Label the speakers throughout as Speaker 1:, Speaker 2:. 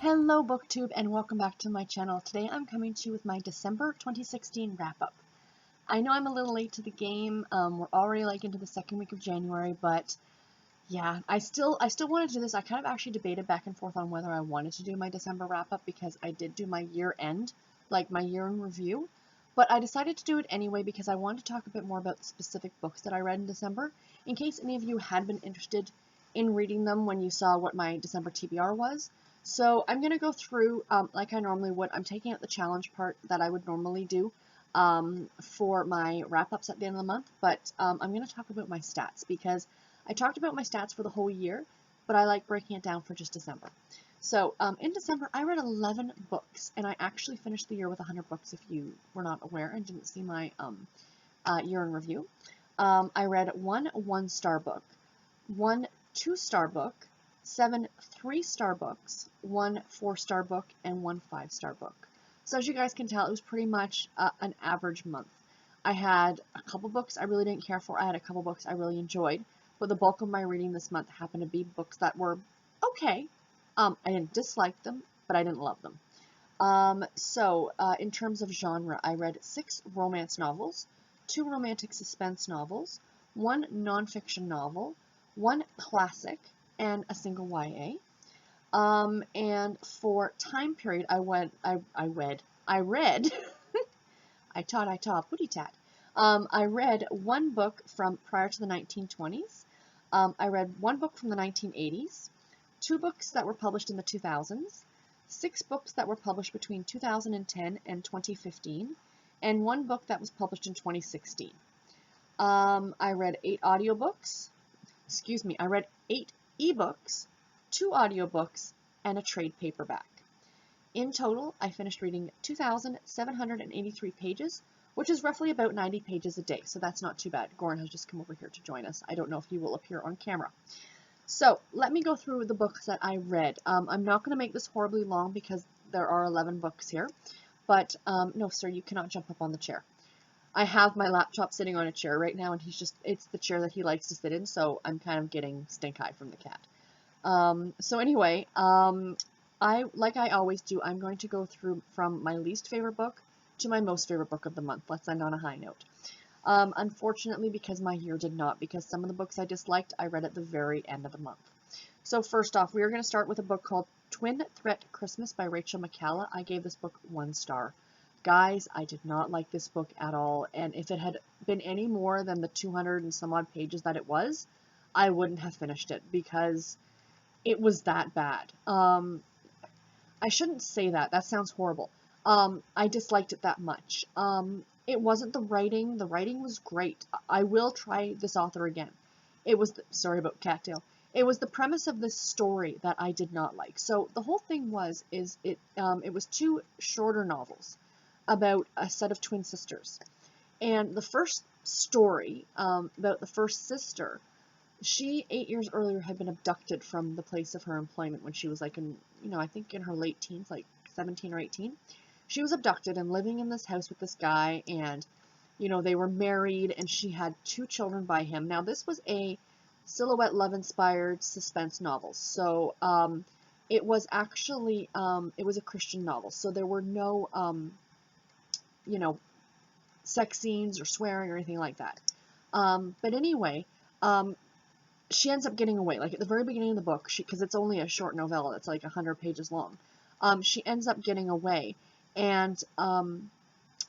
Speaker 1: Hello BookTube and welcome back to my channel. Today I'm coming to you with my December 2016 wrap-up. I know I'm a little late to the game. We're already into the second week of January, but yeah, I still wanted to do this. I kind of actually debated back and forth on whether I wanted to do my December wrap-up because I did do my year-end, my year in review, but I decided to do it anyway because I wanted to talk a bit more about the specific books that I read in December, in case any of you had been interested in reading them when you saw what my December TBR was. So I'm going to go through, like I normally would. I'm taking out the challenge part that I would normally do for my wrap-ups at the end of the month, but I'm going to talk about my stats because I talked about my stats for the whole year, but I like breaking it down for just December. So in December, I read 11 books, and I actually finished the year with 100 books if you were not aware and didn't see my year in review. I read one 1-star book, one 2-star book, 7 3-star books, one 4-star book, and one 5-star book. So as you guys can tell, it was pretty much an average month. I had a couple books I really didn't care for. I had a couple books I really enjoyed, but the bulk of my reading this month happened to be books that were okay. I didn't dislike them, but I didn't love them. In terms of genre, I read 6 romance novels, 2 romantic suspense novels, 1 nonfiction novel, 1 classic, and a single YA. And for time period, I read, I taught, booty tat. I read 1 book from prior to the 1920s. I read 1 book from the 1980s, 2 books that were published in the 2000s, 6 books that were published between 2010 and 2015, and 1 book that was published in 2016. I read 8 audiobooks. I read 8 ebooks, 2 audiobooks, and a trade paperback. In total, I finished reading 2,783 pages, which is roughly about 90 pages a day, so that's not too bad. Goran has just come over here to join us. I don't know if he will appear on camera. So, let me go through the books that I read. I'm not going to make this horribly long because there are 11 books here, but no, sir, you cannot jump up on the chair. I have my laptop sitting on a chair right now, and it's the chair that he likes to sit in, so I'm kind of getting stink eye from the cat. Like I always do, I'm going to go through from my least favorite book to my most favorite book of the month. Let's end on a high note. Unfortunately, because my year did not, because some of the books I disliked, I read at the very end of the month. So first off, we are going to start with a book called Twin Threat Christmas by Rachel McCalla. I gave this book 1 star. Guys, I did not like this book at all, and if it had been any more than the 200 and some odd pages that it was, I wouldn't have finished it because it was that bad. I shouldn't say that. That sounds horrible. I disliked it that much. It wasn't the writing. The writing was great. I will try this author again. Sorry about Cattail. It was the premise of this story that I did not like. So the whole thing it was 2 shorter novels about a set of twin sisters. And the first story, about the first sister, she 8 years earlier had been abducted from the place of her employment when she was I think in her late teens, 17 or 18. She was abducted and living in this house with this guy, and they were married, and she had 2 children by him. Now this was a Silhouette love-inspired suspense novel, so it was actually it was a Christian novel, so there were no sex scenes or swearing or anything like that. But anyway, she ends up getting away. At the very beginning of the book, because it's only a short novella, it's 100 pages long. She ends up getting away, and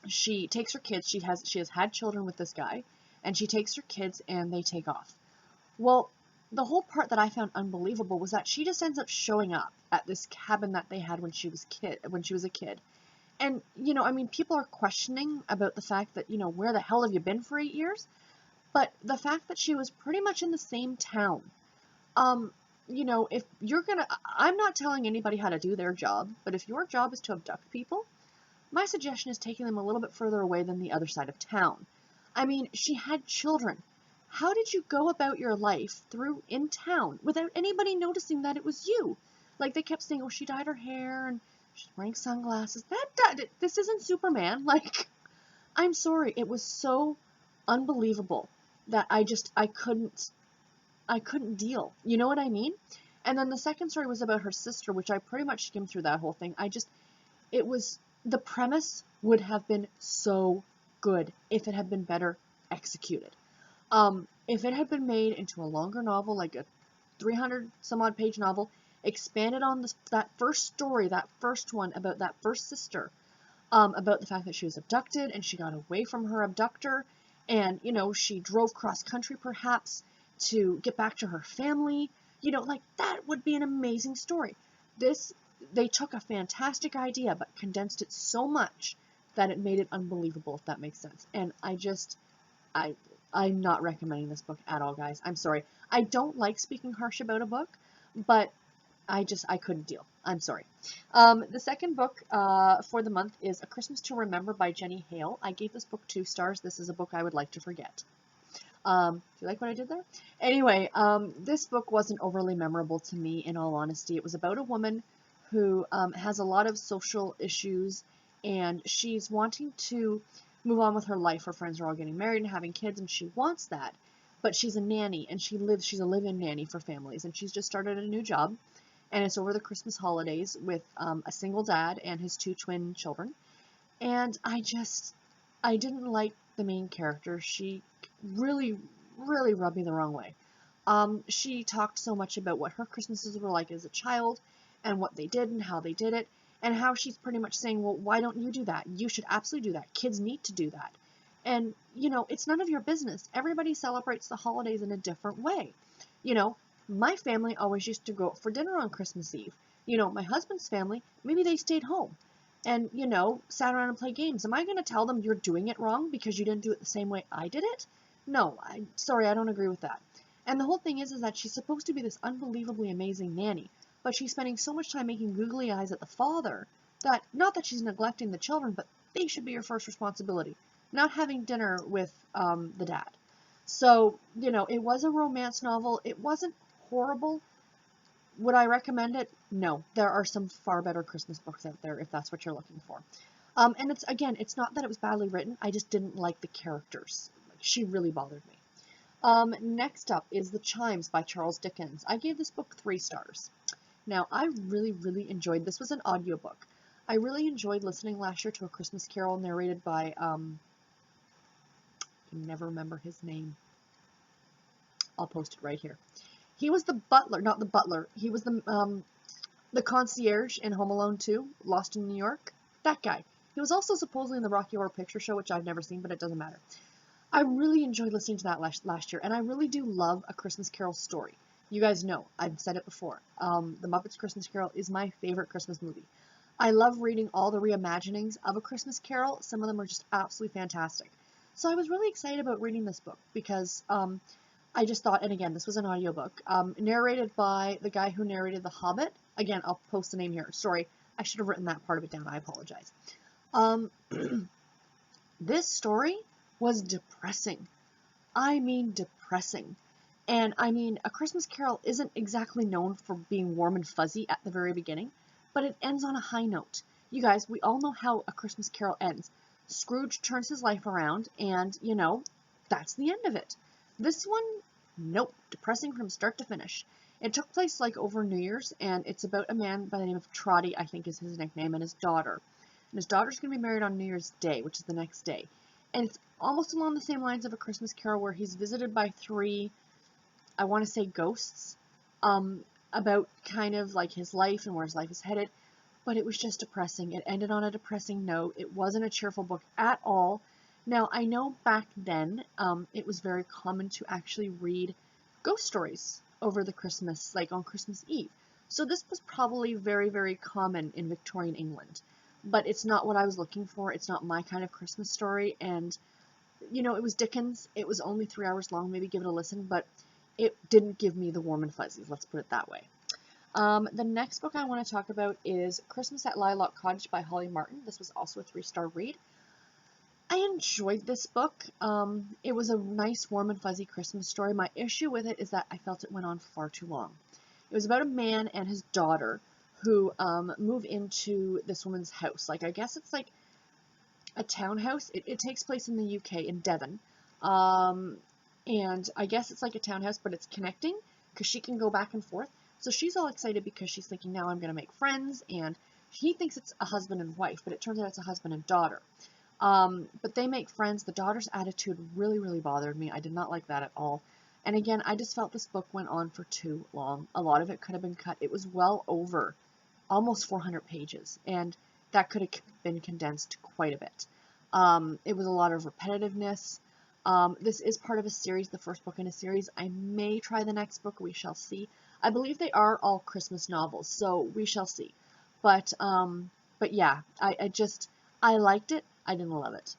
Speaker 1: she takes her kids. She has had children with this guy, and she takes her kids, and they take off. Well, the whole part that I found unbelievable was that she just ends up showing up at this cabin that they had when she was a kid. And, people are questioning about the fact that, where the hell have you been for 8 years? But the fact that she was pretty much in the same town, if you're I'm not telling anybody how to do their job, but if your job is to abduct people, my suggestion is taking them a little bit further away than the other side of town. She had children. How did you go about your life in town without anybody noticing that it was you? They kept saying, oh, she dyed her hair, and she's wearing sunglasses. This isn't Superman. I'm sorry. It was so unbelievable that I couldn't deal. You know what I mean? And then the second story was about her sister, which I pretty much skimmed through that whole thing. The premise would have been so good if it had been better executed. If it had been made into a longer novel, like a 300 some odd page novel, expanded on that first story, that first one about that first sister, about the fact that she was abducted and she got away from her abductor, and, you know, she drove cross country perhaps to get back to her family, you know, like, that would be an amazing story. They took a fantastic idea but condensed it so much that it made it unbelievable, if that makes sense. And I'm not recommending this book at all, guys. I'm sorry. I don't like speaking harsh about a book, but I couldn't deal. I'm sorry. The second book for the month is A Christmas to Remember by Jenny Hale. I gave this book 2 stars. This is a book I would like to forget. Do you like what I did there? Anyway, this book wasn't overly memorable to me, in all honesty. It was about a woman who has a lot of social issues, and she's wanting to move on with her life. Her friends are all getting married and having kids, and she wants that. But she's a nanny, and she's a live-in nanny for families, and she's just started a new job, and it's over the Christmas holidays with a single dad and his 2 twin children. And I didn't like the main character. She really, really rubbed me the wrong way. She talked so much about what her Christmases were like as a child, and what they did and how they did it, and how she's pretty much saying, well, why don't you do that? You should absolutely do that. Kids need to do that. And, you know, it's none of your business. Everybody celebrates the holidays in a different way. You know, my family always used to go out for dinner on Christmas Eve. You know, my husband's family, maybe they stayed home and, you know, sat around and played games. Am I going to tell them you're doing it wrong because you didn't do it the same way I did it? No, sorry, I don't agree with that. And the whole thing is that she's supposed to be this unbelievably amazing nanny, but she's spending so much time making googly eyes at the father that, not that she's neglecting the children, but they should be your first responsibility, not having dinner with the dad. So, you know, it was a romance novel. It wasn't horrible. Would I recommend it? No. There are some far better Christmas books out there if that's what you're looking for. And it's not that it was badly written. I just didn't like the characters. She really bothered me. Next up is The Chimes by Charles Dickens. I gave this book 3 stars. Now, I really, really enjoyed, this was an audiobook. I really enjoyed listening last year to A Christmas Carol narrated by, I can never remember his name. I'll post it right here. He was the butler, not the butler. He was the concierge in Home Alone 2, Lost in New York. That guy. He was also supposedly in the Rocky Horror Picture Show, which I've never seen, but it doesn't matter. I really enjoyed listening to that last year, and I really do love A Christmas Carol story. You guys know, I've said it before. The Muppets Christmas Carol is my favorite Christmas movie. I love reading all the reimaginings of A Christmas Carol. Some of them are just absolutely fantastic. So I was really excited about reading this book because I just thought, and again, this was an audiobook, narrated by the guy who narrated The Hobbit. Again, I'll post the name here. Sorry, I should have written that part of it down. I apologize. This story was depressing. I mean depressing. And I mean, A Christmas Carol isn't exactly known for being warm and fuzzy at the very beginning, but it ends on a high note. You guys, we all know how A Christmas Carol ends. Scrooge turns his life around, and, you know, that's the end of it. This one, nope, depressing from start to finish. It took place like over New Year's, and it's about a man by the name of Trotty, I think is his nickname, and his daughter. And his daughter's going to be married on New Year's Day, which is the next day. And it's almost along the same lines of A Christmas Carol, where he's visited by 3, I want to say ghosts, about kind of like his life and where his life is headed. But it was just depressing. It ended on a depressing note. It wasn't a cheerful book at all. Now, I know back then, it was very common to actually read ghost stories over the Christmas, like on Christmas Eve. So this was probably very, very common in Victorian England. But it's not what I was looking for. It's not my kind of Christmas story. And, you know, it was Dickens. It was only 3 hours long. Maybe give it a listen. But it didn't give me the warm and fuzzies. Let's put it that way. The next book I want to talk about is Christmas at Lilac Cottage by Holly Martin. This was also a 3-star read. I enjoyed this book. It was a nice, warm and fuzzy Christmas story. My issue with it is that I felt it went on far too long. It was about a man and his daughter who move into this woman's house. Like, I guess it's like a townhouse. It takes place in the UK, in Devon. And I guess it's like a townhouse, but it's connecting because she can go back and forth. So she's all excited because she's thinking, now I'm going to make friends, and he thinks it's a husband and wife, but it turns out it's a husband and daughter. But they make friends. The daughter's attitude really, really bothered me. I did not like that at all. And again, I just felt this book went on for too long. A lot of it could have been cut. It was well over almost 400 pages, and that could have been condensed quite a bit. It was a lot of repetitiveness. This is part of a series, the first book in a series. I may try the next book. We shall see. I believe they are all Christmas novels, so we shall see. But yeah, I liked it. I didn't love it.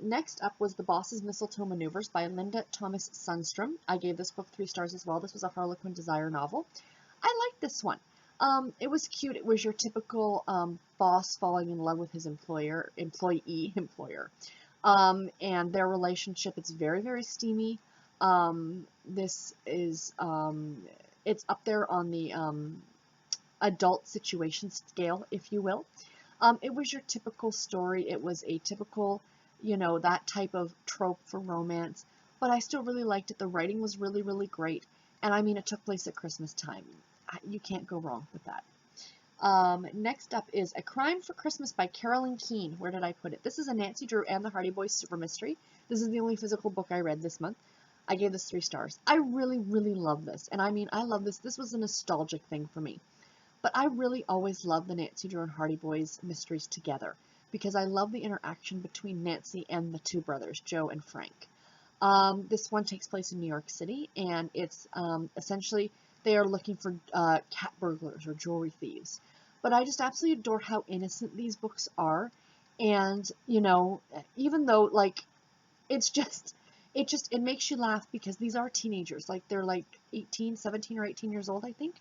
Speaker 1: Next up was The Boss's Mistletoe Maneuvers by Linda Thomas Sundstrom. I gave this book 3 stars as well. This was a Harlequin Desire novel. I liked this one. It was cute. It was your typical boss falling in love with his employer, and their relationship. It's very, very steamy. This is, it's up there on the adult situation scale, if you will. It was your typical story. It was a typical, that type of trope for romance, but I still really liked it. The writing was really, really great, and I mean, it took place at Christmas time. You can't go wrong with that. Next up is A Crime for Christmas by Carolyn Keene. Where did I put it? This is a Nancy Drew and the Hardy Boys super mystery. This is the only physical book I read this month. I gave this 3 stars. I really, really love this, and I mean, I love this. This was a nostalgic thing for me. But I really always love the Nancy Drew and Hardy Boys mysteries together, because I love the interaction between Nancy and the 2 brothers, Joe and Frank. This one takes place in New York City, and it's essentially they are looking for cat burglars or jewelry thieves. But I just absolutely adore how innocent these books are, and even though like it makes you laugh because these are teenagers, like they're like 17 or 18 years old, I think.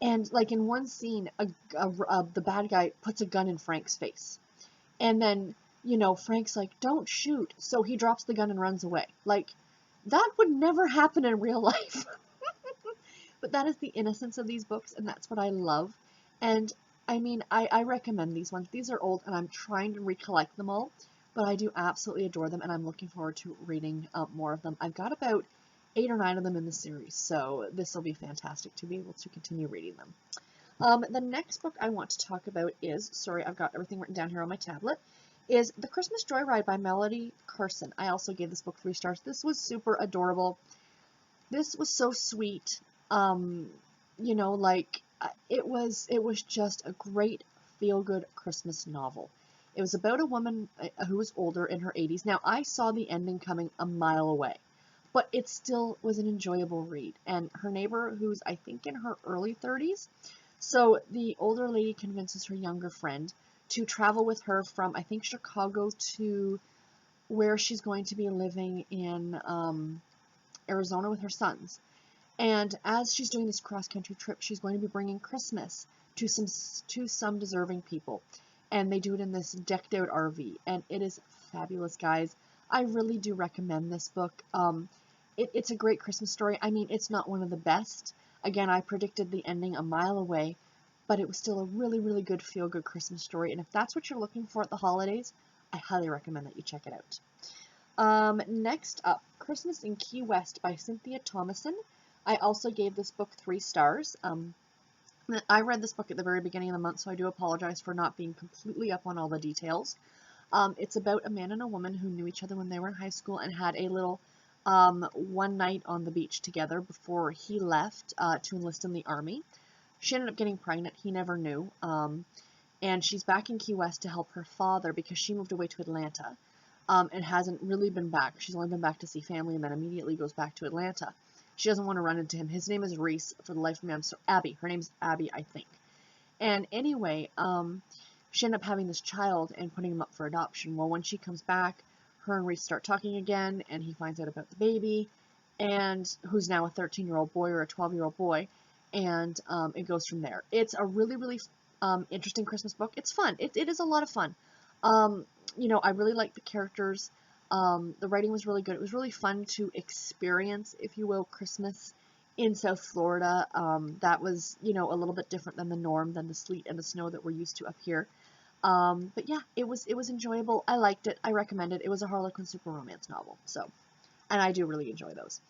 Speaker 1: And like in one scene, the bad guy puts a gun in Frank's face, and then Frank's like, "Don't shoot," so he drops the gun and runs away. Like that would never happen in real life. But that is the innocence of these books, and that's what I love. And I mean, I recommend these ones. These are old, and I'm trying to recollect them all, but I do absolutely adore them, and I'm looking forward to reading more of them. I've got about 8 or 9 of them in the series, so this will be fantastic to be able to continue reading them. The next book I want to talk about is, sorry, I've got everything written down here on my tablet, is The Christmas Joyride by Melody Carson. I also gave this book 3 stars. This was super adorable. This was so sweet. It was just a great feel-good Christmas novel. It was about a woman who was older, in her 80s. Now, I saw the ending coming a mile away, but it still was an enjoyable read. And her neighbor, who's I think in her early 30s, so the older lady convinces her younger friend to travel with her from, I think, Chicago to where she's going to be living in Arizona with her sons. And as she's doing this cross-country trip, she's going to be bringing Christmas to some deserving people. And they do it in this decked-out RV, and it is fabulous, guys. I really do recommend this book. It's a great Christmas story. I mean, it's not one of the best. Again, I predicted the ending a mile away, but it was still a really, really good feel-good Christmas story. And if that's what you're looking for at the holidays, I highly recommend that you check it out. Next up, Christmas in Key West by Cynthia Thomason. I also gave this book 3 stars. I read this book at the very beginning of the month, so I do apologize for not being completely up on all the details. It's about a man and a woman who knew each other when they were in high school and had a little one night on the beach together before he left to enlist in the Army. She ended up getting pregnant. He never knew. And she's back in Key West to help her father because she moved away to Atlanta and hasn't really been back. She's only been back to see family and then immediately goes back to Atlanta. She doesn't want to run into him. His name is Reese, for the life of me. Abby. Her name's Abby, I think. And anyway, she ended up having this child and putting him up for adoption. Well, when she comes back, her and Reese start talking again, and he finds out about the baby, and who's now a 13-year-old boy or a 12-year-old boy, and it goes from there. It's a really, really interesting Christmas book. It's fun. It is a lot of fun. I really like the characters. The writing was really good. It was really fun to experience, if you will, Christmas in South Florida. That was, a little bit different than the norm, than the sleet and the snow that we're used to up here. But yeah, it was enjoyable. I liked it. I recommend it. It was a Harlequin super romance novel. So, and I do really enjoy those.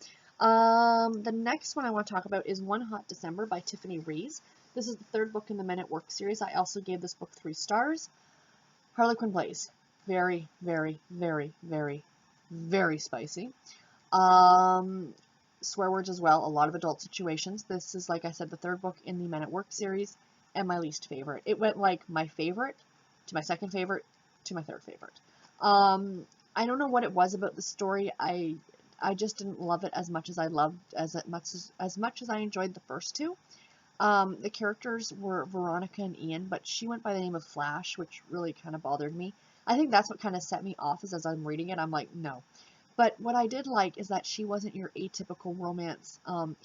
Speaker 1: The next one I want to talk about is One Hot December by Tiffany Rees. This is the third book in the Men at Work series. I also gave this book 3 stars. Harlequin Blaze. Very, very, very, very, very spicy. Swear words as well, a lot of adult situations. This is, like I said, the third book in the Men at Work series, and my least favorite. It went like my favorite, to my second favorite, to my third favorite. I don't know what it was about the story. I just didn't love it as much as I loved, as much as I enjoyed the first two. The characters were Veronica and Ian, but she went by the name of Flash, which really kind of bothered me. I think that's what kind of set me off, is as I'm reading it, I'm like, no. But what I did like is that she wasn't your atypical romance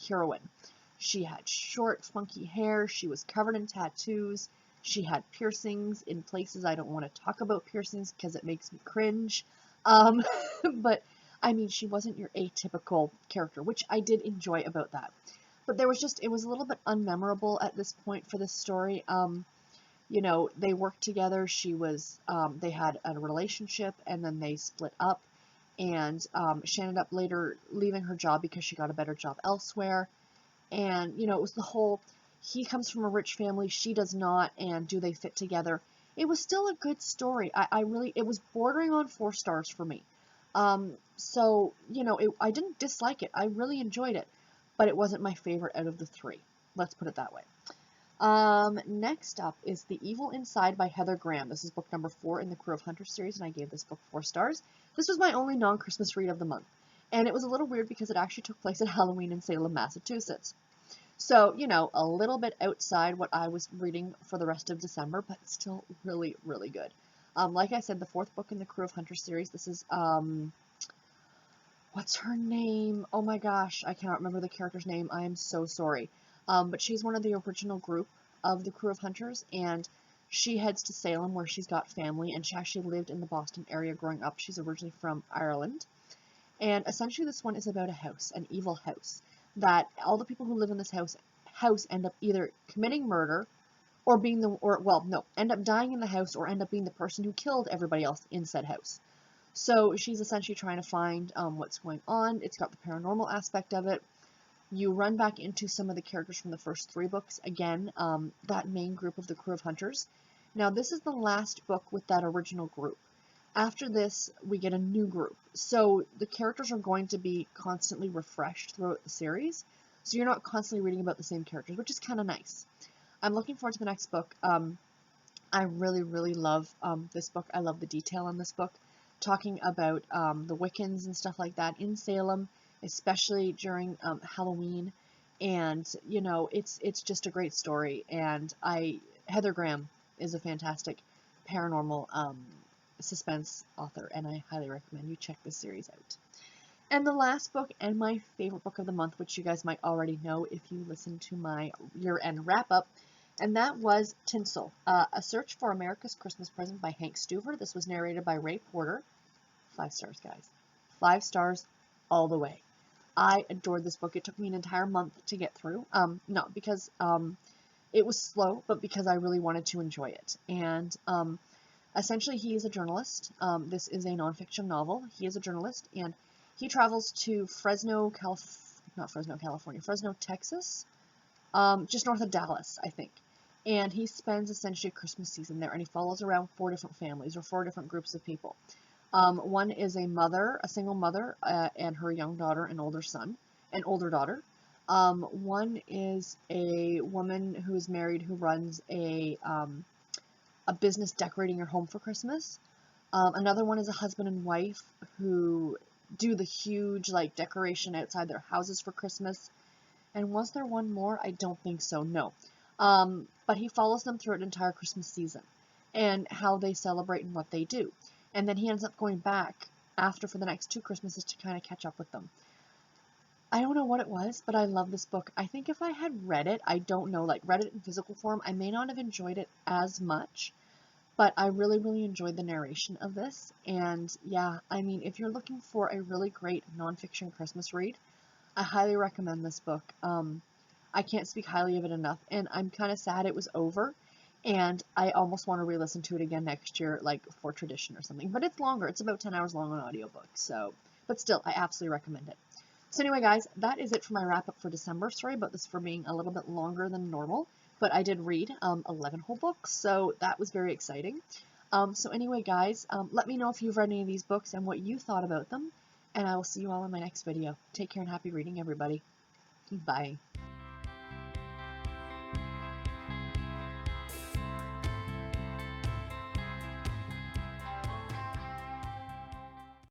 Speaker 1: heroine. She had short, funky hair, she was covered in tattoos, she had piercings in places I don't want to talk about piercings because it makes me cringe. But, I mean, she wasn't your atypical character, which I did enjoy about that. But there was just, it was a little bit unmemorable at this point for this story. You know, they worked together, they had a relationship, and then they split up. And she ended up later leaving her job because she got a better job elsewhere. And, you know, it was the whole, he comes from a rich family, she does not, and do they fit together? It was still a good story. It was bordering on 4 stars for me. So, you know, I didn't dislike it. I really enjoyed it, but it wasn't my favorite out of the 3. Let's put it that way. Next up is The Evil Inside by Heather Graham. This is book number 4 in the Crew of Hunters series, and I gave this book 4 stars. This was my only non-Christmas read of the month, and it was a little weird because it actually took place at Halloween in Salem, Massachusetts. So, you know, a little bit outside what I was reading for the rest of December, but still really, really good. Like I said, the 4th book in the Crew of Hunters series. This is, what's her name? Oh my gosh, I cannot remember the character's name. I am so sorry. But she's one of the original group of the Crew of Hunters, and she heads to Salem where she's got family, and she actually lived in the Boston area growing up. She's originally from Ireland. And essentially this one is about a house, an evil house, that all the people who live in this house end up either committing murder or end up dying in the house or end up being the person who killed everybody else in said house. So she's essentially trying to find what's going on. It's got the paranormal aspect of it. You run back into some of the characters from the first 3 books. Again, that main group of the Crew of Hunters. Now, this is the last book with that original group. After this, we get a new group. So the characters are going to be constantly refreshed throughout the series. So you're not constantly reading about the same characters, which is kind of nice. I'm looking forward to the next book. I really, really love this book. I love the detail in this book, talking about the Wiccans and stuff like that in Salem, especially during Halloween. And, you know, it's just a great story. And Heather Graham is a fantastic paranormal suspense author, and I highly recommend you check this series out. And the last book, and my favorite book of the month, which you guys might already know if you listen to my year-end wrap-up, and that was Tinsel, A Search for America's Christmas Present by Hank Stuever. This was narrated by Ray Porter. 5 stars, guys. 5 stars all the way. I adored this book. It took me an entire month to get through. Not because it was slow, but because I really wanted to enjoy it. And essentially, he is a journalist. This is a nonfiction novel. He is a journalist, and he travels to Fresno, Texas, just north of Dallas, I think. And he spends essentially a Christmas season there, and he follows around 4 different families, or 4 different groups of people. One is a single mother, and her young daughter and older daughter. One is a woman who is married who runs a business decorating her home for Christmas. Another one is a husband and wife who do the huge, like, decoration outside their houses for Christmas. And was there one more? I don't think so, no. But he follows them through an entire Christmas season and how they celebrate and what they do. And then he ends up going back after for the next 2 Christmases to kind of catch up with them. I don't know what it was, but I love this book. I think if I had read it, I don't know, like read it in physical form, I may not have enjoyed it as much. But I really, really enjoyed the narration of this. And yeah, I mean, if you're looking for a really great nonfiction Christmas read, I highly recommend this book. I can't speak highly of it enough. And I'm kind of sad it was over. And I almost want to re-listen to it again next year, like for tradition or something. But it's longer. It's about 10 hours long on audiobook. So, but still, I absolutely recommend it. So anyway, guys, that is it for my wrap up for December. Sorry about this for being a little bit longer than normal, but I did read 11 whole books, so that was very exciting. So anyway, guys, let me know if you've read any of these books and what you thought about them, and I will see you all in my next video. Take care and happy reading, everybody. Bye.